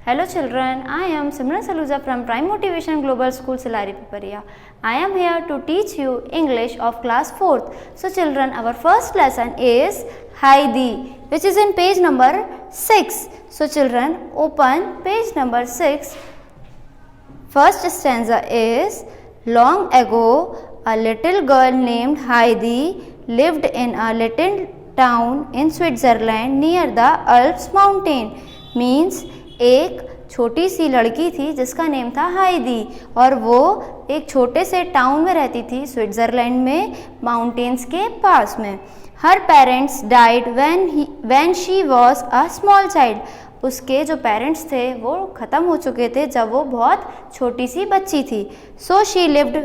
Hello children, I am Simran Saluja from Prime Motivation Global School Salari Piparia. I am here to teach you English of class 4th. So children, our first lesson is Heidi, which is in page number 6. So children, open page number 6. First stanza is, long ago a little girl named Heidi lived in a little town in Switzerland near the Alps mountain. Means एक छोटी सी लड़की थी जिसका name था हाइदी और वो एक छोटे से टाउन में रहती थी स्विट्ज़रलैंड में माउंटेन्स के पास में. हर parents died when she was a small child. उसके जो पेरेंट्स थे वो ख़त्म हो चुके थे जब वो बहुत छोटी सी बच्ची थी. So she lived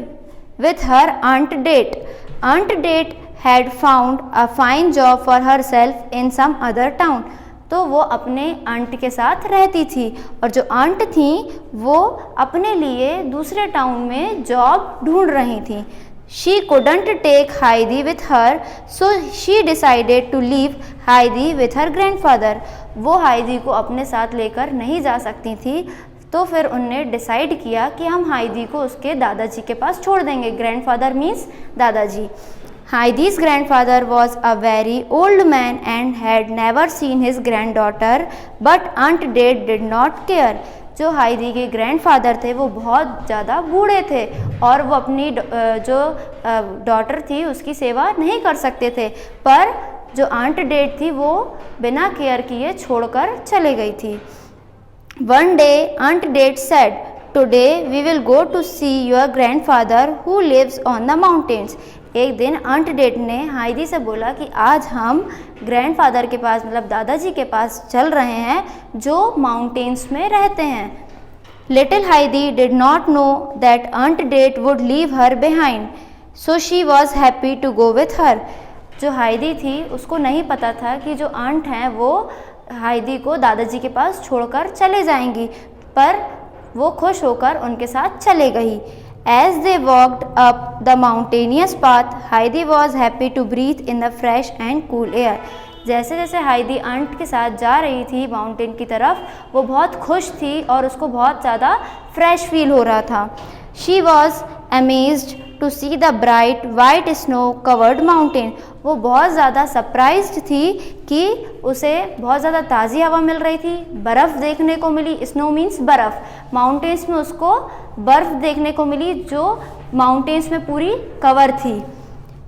with her aunt Dete. Aunt Dete had found a fine job for herself in some other town. तो वो अपने आंट के साथ रहती थी और जो आंट थी वो अपने लिए दूसरे टाउन में जॉब ढूंढ रही थी. She couldn't take Heidi with her, so she decided to leave Heidi with her grandfather. वो हाइदी को अपने साथ लेकर नहीं जा सकती थी तो फिर उनने डिसाइड किया कि हम हाइदी को उसके दादाजी के पास छोड़ देंगे. ग्रैंडफादर मीन्स दादाजी. Heidi's grandfather was a very old man and had never seen his granddaughter, but Aunt Date did not care. जो हाइदी के ग्रैंडफादर थे वो बहुत ज़्यादा बूढ़े थे और वो अपनी जो डॉटर थी उसकी सेवा नहीं कर सकते थे, पर जो आंट डेट थी वो बिना केयर किए छोड़कर चले गई थी. One day Aunt Date said, "Today we will go to see your grandfather who lives on the mountains." एक दिन आंट डेट ने हाइदी से बोला कि आज हम ग्रैंडफादर के पास मतलब दादाजी के पास चल रहे हैं जो माउंटेन्स में रहते हैं. Little Heidi did not know that aunt Dete would leave her behind, so she was happy to go with her. जो हाइदी थी उसको नहीं पता था कि जो आंट हैं वो हाइदी को दादाजी के पास छोड़कर चले जाएंगी, पर वो खुश होकर उनके साथ चले गई. As they walked up the mountainous path, Heidi was happy to breathe in the fresh and cool air. जैसे जैसे हाइदी आंट के साथ जा रही थी माउंटेन की तरफ वो बहुत खुश थी और उसको बहुत ज़्यादा फ्रेश फील हो रहा था. She was amazed to see the bright white snow covered mountain. वो बहुत ज़्यादा सरप्राइज्ड थी कि उसे बहुत ज़्यादा ताज़ी हवा मिल रही थी, बर्फ़ देखने को मिली. स्नो मीन्स बर्फ़. माउंटेन्स में उसको बर्फ़ देखने को मिली जो माउंटेन्स में पूरी कवर थी.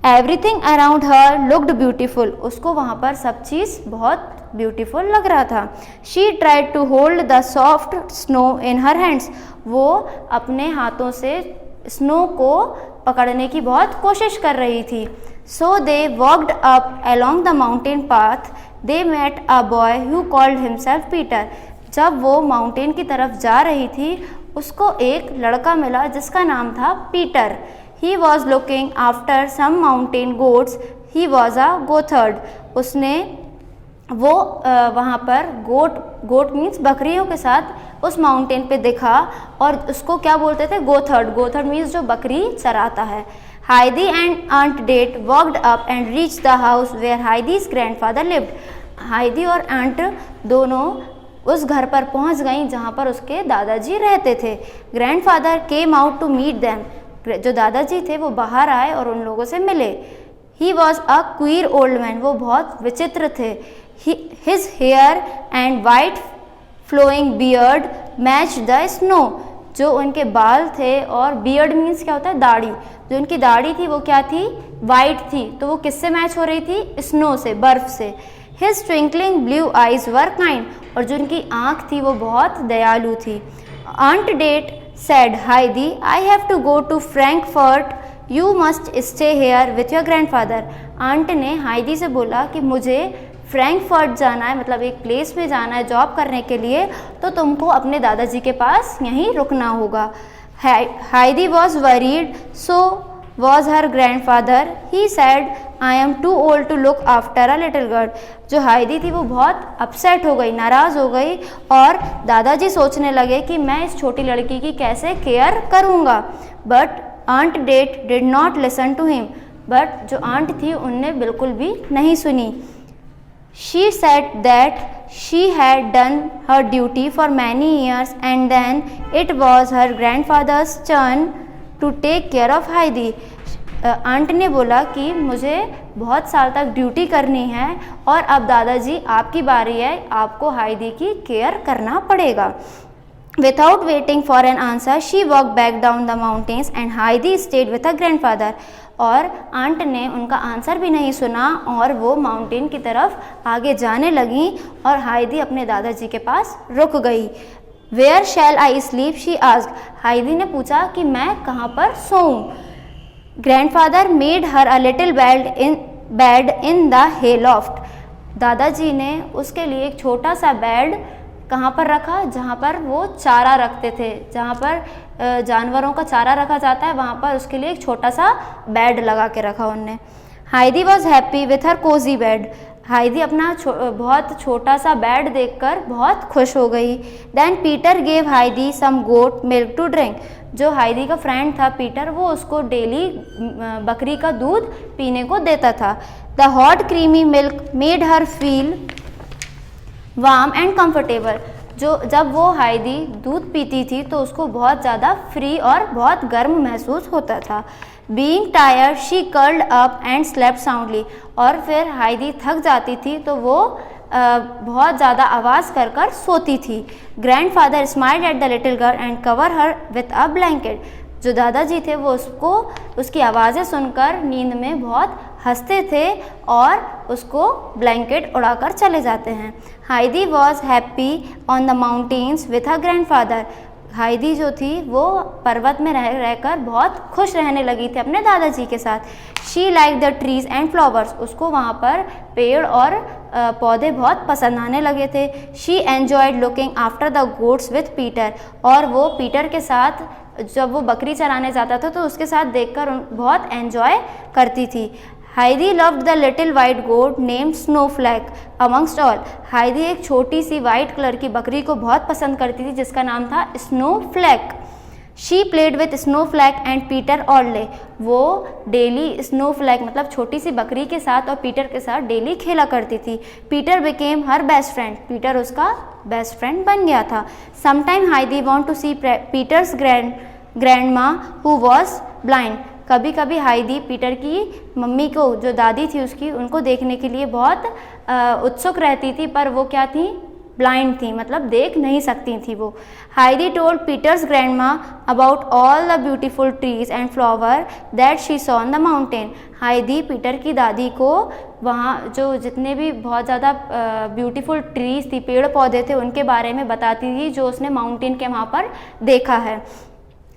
एवरीथिंग अराउंड हर लुक्ड ब्यूटीफुल. उसको वहाँ पर सब चीज़ बहुत ब्यूटीफुल लग रहा था. She tried to hold the soft snow in her hands. वो अपने हाथों से स्नो को पकड़ने की बहुत कोशिश कर रही थी. So they walked up along the mountain path. They met a boy who called himself Peter. जब वो माउंटेन की तरफ जा रही थी उसको एक लड़का मिला जिसका नाम था Peter. He was looking after some mountain goats. He was a goatherd. उसने वो वहाँ पर गोट मीन्स बकरियों के साथ उस माउंटेन पे दिखा और उसको क्या बोलते थे, गोथर्ड. गोथर्ड मीन्स जो बकरी चराता है. Heidi and aunt Dete walked up and reach the house where Heidi's grandfather lived. Heidi और आंट दोनों उस घर पर पहुंच गईं जहां पर उसके दादाजी रहते थे. Grandfather came out to meet them. जो दादाजी थे वो बाहर आए और उन लोगों से मिले. He was a queer old man. वो बहुत विचित्र थे. His hair and white flowing beard match the snow. जो उनके बाल थे और बियर्ड मीन्स क्या होता है, दाढ़ी. जो उनकी दाढ़ी थी वो क्या थी, वाइट थी. तो वो किससे मैच हो रही थी, स्नो से, बर्फ से. His twinkling blue eyes were kind. और जो उनकी आँख थी वो बहुत दयालु थी. Aunt Dete said, Heidi I have to go to Frankfurt. You must stay here with your grandfather. Aunt ने हाइदी से बोला कि मुझे फ्रैंकफर्ट जाना है, मतलब एक प्लेस में जाना है जॉब करने के लिए, तो तुमको अपने दादाजी के पास यहीं रुकना होगा. Heidi was worried, so was her grandfather. He said, I am too old to look after a little girl. जो हाइदी थी वो बहुत अपसेट हो गई, नाराज़ हो गई और दादाजी सोचने लगे कि मैं इस छोटी लड़की की कैसे केयर करूँगा. But aunt Dete did not listen to him. But जो आंट थी उनने बिल्कुल भी नहीं सुनी. She said that she had done her duty for many years and then it was her grandfather's turn to take care of Heidi. Aunt ने बोला कि मुझे बहुत साल तक ड्यूटी करनी है और अब दादाजी आपकी बारी है, आपको हाइदी की केयर करना पड़ेगा. Without waiting for an answer, she walked back down the mountains and Heidi stayed with her grandfather. और आंट ने उनका आंसर भी नहीं सुना और वो माउंटेन की तरफ आगे जाने लगी और हाइदी अपने दादाजी के पास रुक गई. Where shall I sleep? she asked. हाइदी ने पूछा कि मैं कहाँ पर सोऊं. Grandfather made her a little bed in the hayloft. दादाजी ने उसके लिए एक छोटा सा बेड कहाँ पर रखा, जहाँ पर वो चारा रखते थे, जहाँ पर जानवरों का चारा रखा जाता है, वहाँ पर उसके लिए एक छोटा सा बेड लगा के रखा उनने. Heidi was happy with her cosy bed. Heidi अपना बहुत छोटा सा बेड देखकर बहुत खुश हो गई. Then Peter gave Heidi some goat milk to drink. जो हाइदी का फ्रेंड था पीटर, वो उसको डेली बकरी का दूध पीने को देता था. The hot creamy milk made her feel warm and comfortable. जब वो हाइदी दूध पीती थी तो उसको बहुत ज़्यादा फ्री और बहुत गर्म महसूस होता था. Being tired she curled up and slept soundly. और फिर हाइदी थक जाती थी तो वो बहुत ज़्यादा आवाज़ कर कर सोती थी. Grandfather smiled at the little girl and cover her with a blanket. जो दादाजी थे वो उसको उसकी आवाज़ें सुनकर नींद में बहुत हंसते थे और उसको ब्लैंकेट उड़ाकर चले जाते हैं. Heidi was happy on the mountains with her grandfather. Heidi जो थी वो पर्वत में रहकर बहुत खुश रहने लगी थी अपने दादाजी के साथ. She like the trees and flowers. उसको वहाँ पर पेड़ और पौधे बहुत पसंद आने लगे थे. She enjoyed looking after the goats with Peter. और वो पीटर के साथ जब वो बकरी चराने जाता था तो उसके साथ देखकर बहुत एन्जॉय करती थी. Heidi loved the little white goat named Snowflake amongst all. Heidi एक छोटी सी वाइट कलर की बकरी को बहुत पसंद करती थी जिसका नाम था Snowflake. She played with Snowflake and Peter all day. वो डेली स्नोफ्लैक मतलब छोटी सी बकरी के साथ और पीटर के साथ डेली खेला करती थी. Peter became her best friend. Peter उसका बेस्ट फ्रेंड बन गया था. Sometime Heidi want to see Peter's grandma who was blind. कभी कभी हाइदी पीटर की मम्मी को, जो दादी थी उसकी, उनको देखने के लिए बहुत उत्सुक रहती थी, पर वो क्या थी, ब्लाइंड थी, मतलब देख नहीं सकती थी वो. Heidi told Peter's grandma about all the beautiful trees and flower that she saw on the mountain. Heidi Peter की दादी को वहाँ जो जितने भी बहुत ज़्यादा ब्यूटीफुल ट्रीज थी, पेड़ पौधे थे, उनके बारे में बताती थी जो उसने माउंटेन के वहाँ पर देखा है.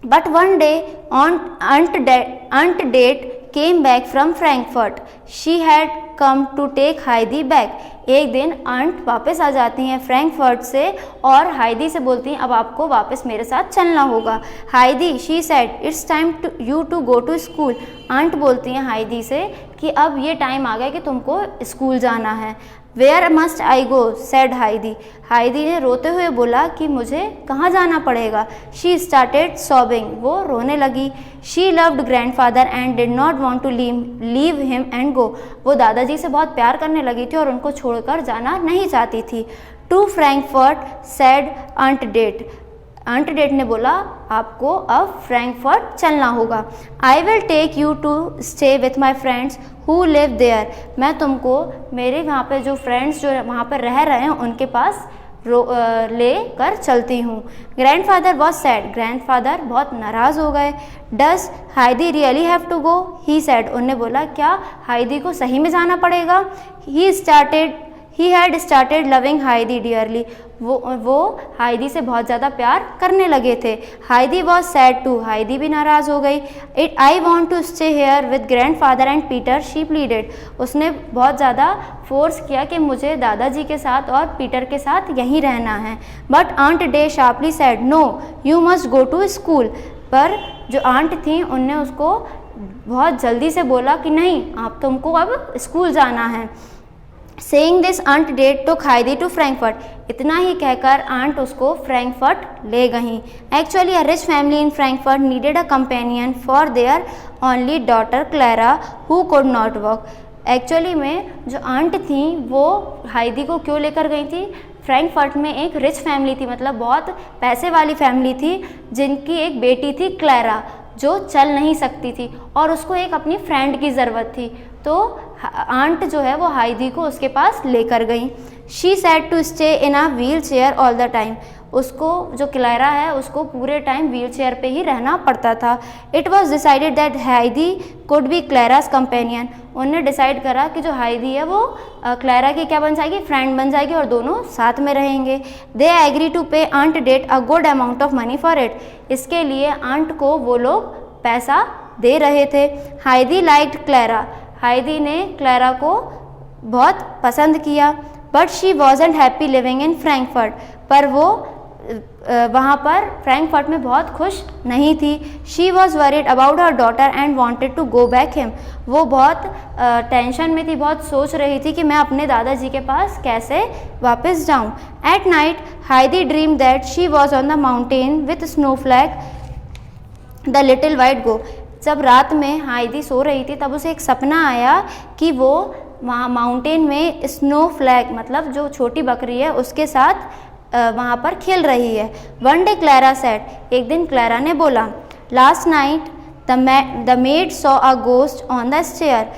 But one day, Aunt Date came back from Frankfurt. She had come to take Heidi back. एक दिन आंट वापस आ जाती हैं फ्रैंकफर्ट से और हाइदी से बोलती हैं अब आपको वापस मेरे साथ चलना होगा. Heidi, she said, it's time you to go to school. Aunt बोलती हैं हाइदी से कि अब ये टाइम आ गया कि तुमको स्कूल जाना है. Where must I go said Heidi. Heidi ने रोते हुए बोला कि मुझे कहाँ जाना पड़ेगा. She started sobbing. वो रोने लगी. She loved grandfather and did not want to leave him and go. वो दादाजी से बहुत प्यार करने लगी थी और उनको छोड़कर जाना नहीं चाहती थी. To Frankfurt said aunt Dete. Aunt Dete ने बोला आपको अब फ्रैंकफर्ट चलना होगा. I will take you to stay with my friends who live there. मैं तुमको मेरे वहाँ पे जो फ्रेंड्स जो वहाँ पर रह रहे हैं उनके पास ले कर चलती हूँ. Grandfather was sad. ग्रैंडफादर बहुत नाराज़ हो गए. Does Heidi really have to go he said. उन्होंने बोला क्या हाइदी को सही में जाना पड़ेगा. He had started loving Heidi dearly. वो हाइदी से बहुत ज़्यादा प्यार करने लगे थे. Heidi was sad too. Heidi भी नाराज़ हो गई. I want to stay here with grandfather and Peter she pleaded. उसने बहुत ज़्यादा फोर्स किया कि मुझे दादाजी के साथ और पीटर के साथ यहीं रहना है. But aunt Dete sharply said no you must go to school. पर जो आंट थी उनने उसको बहुत जल्दी से बोला कि नहीं, आप तुमको अब स्कूल जाना है. Saying this, Aunt Date took Heidi to Frankfurt. इतना ही कहकर आंट उसको फ्रैंकफर्ट ले गईं. Actually, a rich family in Frankfurt needed a companion for their only daughter Clara, who could not walk. Actually में जो आंट थी वो हाइदी को क्यों लेकर गई थी, फ्रैंकफर्ट में एक रिच फैमिली थी, मतलब बहुत पैसे वाली फैमिली थी, जिनकी एक बेटी थी क्लैरा जो चल नहीं सकती थी और उसको एक अपनी फ्रेंड की ज़रूरत थी। तो आंट जो है वो हाइदी को उसके पास लेकर गई। She said to stay in a wheelchair all the time. उसको जो क्लैरा है उसको पूरे टाइम व्हील चेयर पर ही रहना पड़ता था। It was decided that Heidi could be Clara's companion. उन्होंने डिसाइड करा कि जो हाइदी है वो क्लैरा की क्या बन जाएगी, फ्रेंड बन जाएगी और दोनों साथ में रहेंगे। They agree to pay aunt Dete a good amount of money for it. इसके लिए आंट को वो लोग पैसा दे रहे थे। हाइदी लाइक्ड क्लैरा। हाइदी ने क्लैरा को बहुत पसंद किया। But she wasn't happy living in Frankfurt. पर वो वहाँ पर फ्रैंकफर्ट में बहुत खुश नहीं थी। She was worried about her daughter and wanted to go back him. वो बहुत टेंशन में थी, बहुत सोच रही थी कि मैं अपने दादाजी के पास कैसे वापस जाऊँ। At night Heidi dream that she was on the mountain with Snowflake the little white goat. जब रात में हाइदी सो रही थी तब उसे एक सपना आया कि वो वहाँ माउंटेन में स्नोफ्लैक मतलब जो छोटी बकरी है उसके साथ वहाँ पर खेल रही है। One day Clara said. एक दिन क्लैरा ने बोला, last night the maid saw a ghost on the stair.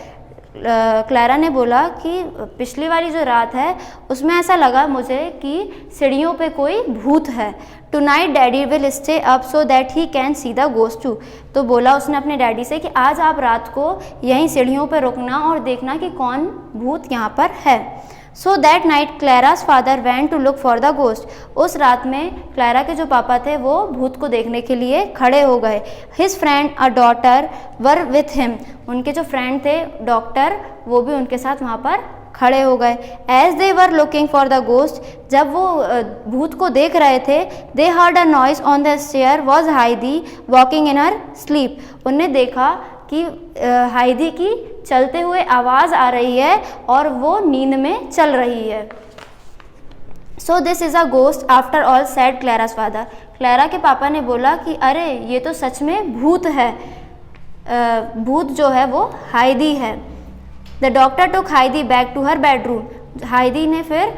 Clara ने बोला कि पिछली वाली जो रात है उसमें ऐसा लगा मुझे कि सीढ़ियों पे कोई भूत है। Tonight daddy will stay up so that he can see the ghost too. तो बोला उसने अपने डैडी से कि आज आप रात को यहीं सीढ़ियों पे रुकना और देखना कि कौन भूत यहाँ पर है। So that night Clara's father went to look for the ghost. उस रात में क्लैरा के जो पापा थे वो भूत को देखने के लिए खड़े हो गए। His friend a daughter were with him. उनके जो फ्रेंड थे डॉक्टर वो भी उनके साथ वहाँ पर खड़े हो गए। As they were looking for the ghost. जब वो भूत को देख रहे थे, they heard a noise on the stair was Heidi walking in her sleep. उनने देखा कि हाइदी की चलते हुए आवाज़ आ रही है और वो नींद में चल रही है। So this is a ghost after all said Clara's father. Clara के पापा ने बोला कि अरे ये तो सच में भूत है। भूत जो है वो हाइदी है। The doctor took Heidi back to her bedroom. Heidi ने फिर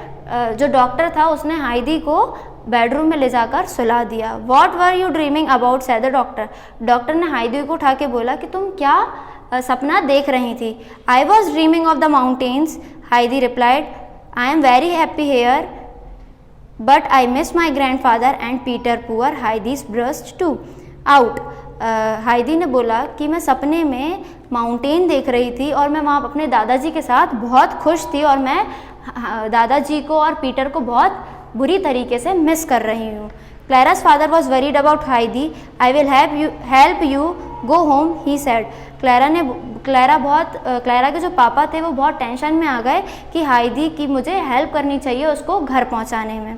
जो डॉक्टर था उसने हाइदी को बेडरूम में ले जाकर सुला दिया। What were you dreaming about said the doctor. Doctor ने हाइदी को उठा के बोला कि तुम क्या सपना देख रही थी। I was dreaming of the mountains. Heidi replied, I am very happy here but I miss my grandfather and Peter poor Heidi's burst to out. Heidi ने बोला कि मैं सपने में माउंटेन देख रही थी और मैं वहाँ अपने दादाजी के साथ बहुत खुश थी और मैं दादाजी को और पीटर को बहुत बुरी तरीके से मिस कर रही हूँ। Clara's father was worried about Heidi. I will help you go home he said. Clara के जो पापा थे वो बहुत टेंशन में आ गए कि हाइदी की मुझे हेल्प करनी चाहिए उसको घर पहुँचाने में।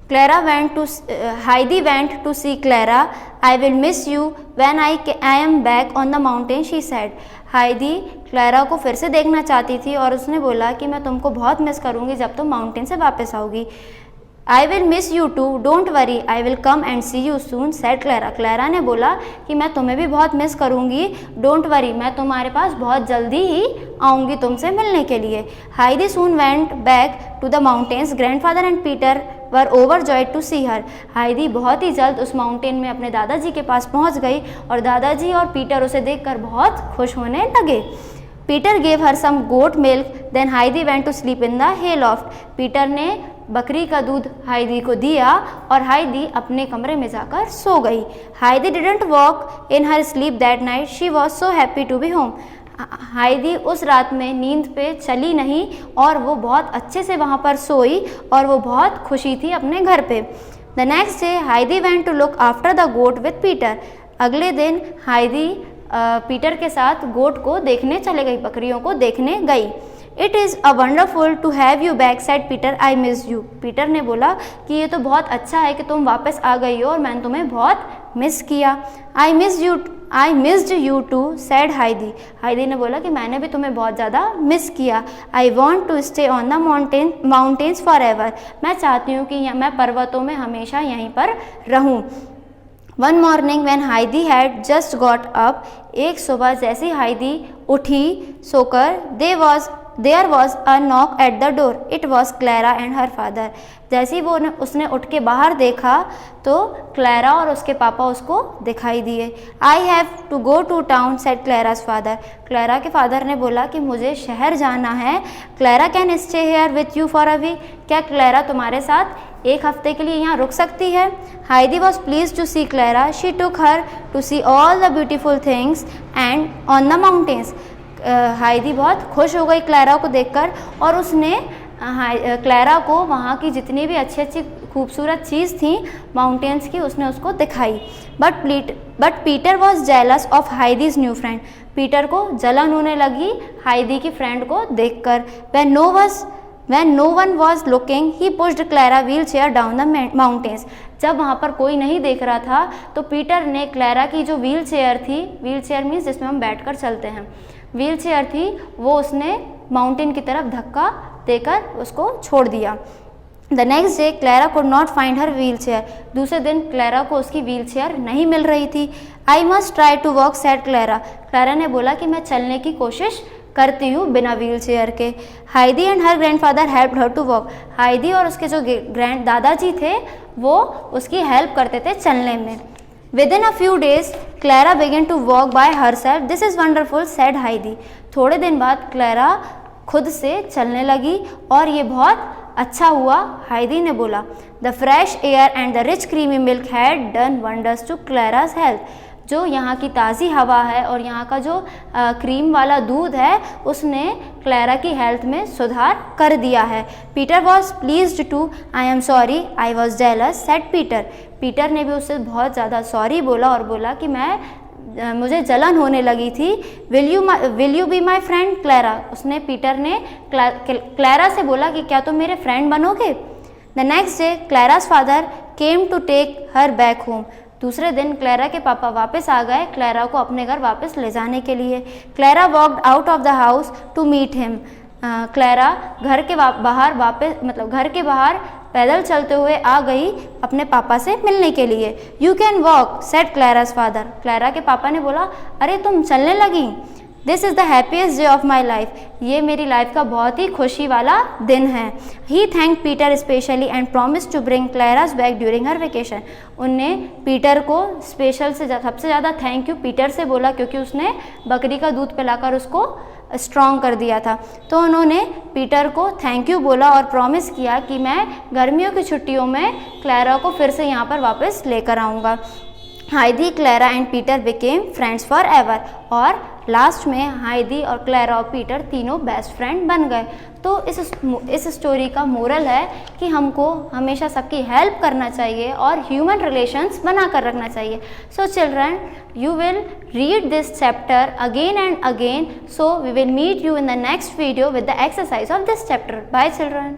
Heidi went to see Clara. I will miss you when I am back on the mountain, she said. Heidi Clara को फिर से देखना चाहती थी और उसने बोला कि मैं तुमको बहुत मिस करूँगी जब तुम माउंटेन से वापस आओगी। I will miss you too, don't worry, I will come and see you soon said Clara. Clara ने बोला कि मैं तुम्हें भी बहुत मिस करूँगी, डोंट वरी, मैं तुम्हारे पास बहुत जल्दी ही आऊँगी तुमसे मिलने के लिए। Heidi soon went back to the mountains. Grandfather and Peter were overjoyed to see her. Heidi बहुत ही जल्द उस माउंटेन में अपने दादाजी के पास पहुँच गई और दादाजी और पीटर उसे देखकर बहुत खुश होने लगे। Peter gave her some goat milk, then Heidi went to sleep in the hay loft. Peter ने बकरी का दूध हाइदी को दिया और हाइदी अपने कमरे में जाकर सो गई। Heidi didn't walk in her sleep that night, she was so happy to be home. Heidi उस रात में नींद पे चली नहीं और वो बहुत अच्छे से वहाँ पर सोई और वो बहुत खुशी थी अपने घर पे। The next day Heidi went to look after the goat with Peter. अगले दिन हाइदी पीटर के साथ गोट को देखने चले गई, बकरियों को देखने गई। It is a wonderful to have you back said Peter, I miss you. Peter ने बोला कि ये तो बहुत अच्छा है कि तुम वापस आ गई हो और मैंने तुम्हें बहुत मिस किया। I missed you too said Heidi. Heidi ने बोला कि मैंने भी तुम्हें बहुत ज़्यादा मिस किया। I want to stay on the mountains forever. मैं चाहती हूँ कि मैं पर्वतों में हमेशा यहीं पर रहूँ। One morning when Heidi had just got up, एक सुबह जैसी हाइदी उठी सोकर, there was a knock at the door. It was Clara and her father. जैसे ही उसने उठ के बाहर देखा तो क्लैरा और उसके पापा उसको दिखाई दिए. I have to go to town, said Clara's father. Clara के फादर ने बोला कि मुझे शहर जाना है. Clara can stay here with you for a week. क्या क्लैरा तुम्हारे साथ एक हफ्ते के लिए यहाँ रुक सकती है? Heidi was pleased to see Clara. She took her to see all the beautiful things and on the mountains. हाइदी बहुत खुश हो गई क्लैरा को देखकर और उसने क्लैरा को वहाँ की जितनी भी अच्छी अच्छी खूबसूरत चीज़ थी माउंटेन्स की उसने उसको दिखाई. But Peter was jealous of Heidi's new friend. Peter को जलन होने लगी हाइदी की फ्रेंड को देखकर. When no one was looking, he pushed Clara wheelchair down the mountains. जब वहाँ पर कोई नहीं देख रहा था तो पीटर ने क्लैरा की जो व्हील चेयर मीन्स जिसमें हम बैठकर चलते हैं, व्हील चेयर थी वो उसने माउंटेन की तरफ धक्का देकर उसको छोड़ दिया. The next day Clara could not find her wheel chair. दूसरे दिन क्लैरा को उसकी व्हील चेयर नहीं मिल रही थी. I must try to walk, said Clara. Clara ने बोला कि मैं चलने की कोशिश करती हूँ बिना व्हील चेयर के. Heidi and her grandfather helped her to walk. Heidi और उसके जो दादाजी थे वो उसकी हेल्प करते थे चलने में. Within a few days, Clara began to walk by herself. This is wonderful, said Heidi. थोड़े दिन बाद क्लैरा खुद से चलने लगी और ये बहुत अच्छा हुआ, हाइदी ने बोला. The fresh air and the rich creamy milk had done wonders to Clara's health. जो यहाँ की ताज़ी हवा है और यहाँ का जो क्रीम वाला दूध है उसने क्लैरा की हेल्थ में सुधार कर दिया है. Peter was pleased too. I am sorry, I was jealous, said Peter. Peter ने भी उससे बहुत ज़्यादा सॉरी बोला और बोला कि मुझे जलन होने लगी थी. Will you be my friend Clara. Peter ने क्लैरा से बोला कि क्या तुम मेरे फ्रेंड बनोगे. The next day Clara's father came to take her back home. दूसरे दिन क्लैरा के पापा वापस आ गए क्लैरा को अपने घर वापस ले जाने के लिए. Clara walked out of the house to meet him. Clara घर के बाहर पैदल चलते हुए आ गई अपने पापा से मिलने के लिए. You can walk, said Clara's father. Clara के पापा ने बोला, अरे तुम चलने लगी. This is the happiest day of my life. ये मेरी लाइफ का बहुत ही खुशी वाला दिन है. He thank Peter specially and promise to bring Clara's back during her vacation. उनने पीटर को सबसे ज़्यादा थैंक यू पीटर से बोला क्योंकि उसने बकरी का दूध पिलाकर उसको स्ट्रॉन्ग कर दिया था. तो उन्होंने पीटर को थैंक यू बोला और प्रॉमिस किया कि मैं गर्मियों की छुट्टियों में क्लैरा को फिर से यहाँ पर वापस लेकर आऊँगा. Heidi, Clara and Peter became friends for ever. और लास्ट में हाइदी और क्लैरा और पीटर तीनों बेस्ट फ्रेंड बन गए. तो इस स्टोरी का मोरल है कि हमको हमेशा सबकी हेल्प करना चाहिए और ह्यूमन रिलेशंस बना कर रखना चाहिए. So children, you will read this chapter again and again. So we will meet you in the next video with the exercise of this chapter. Bye children.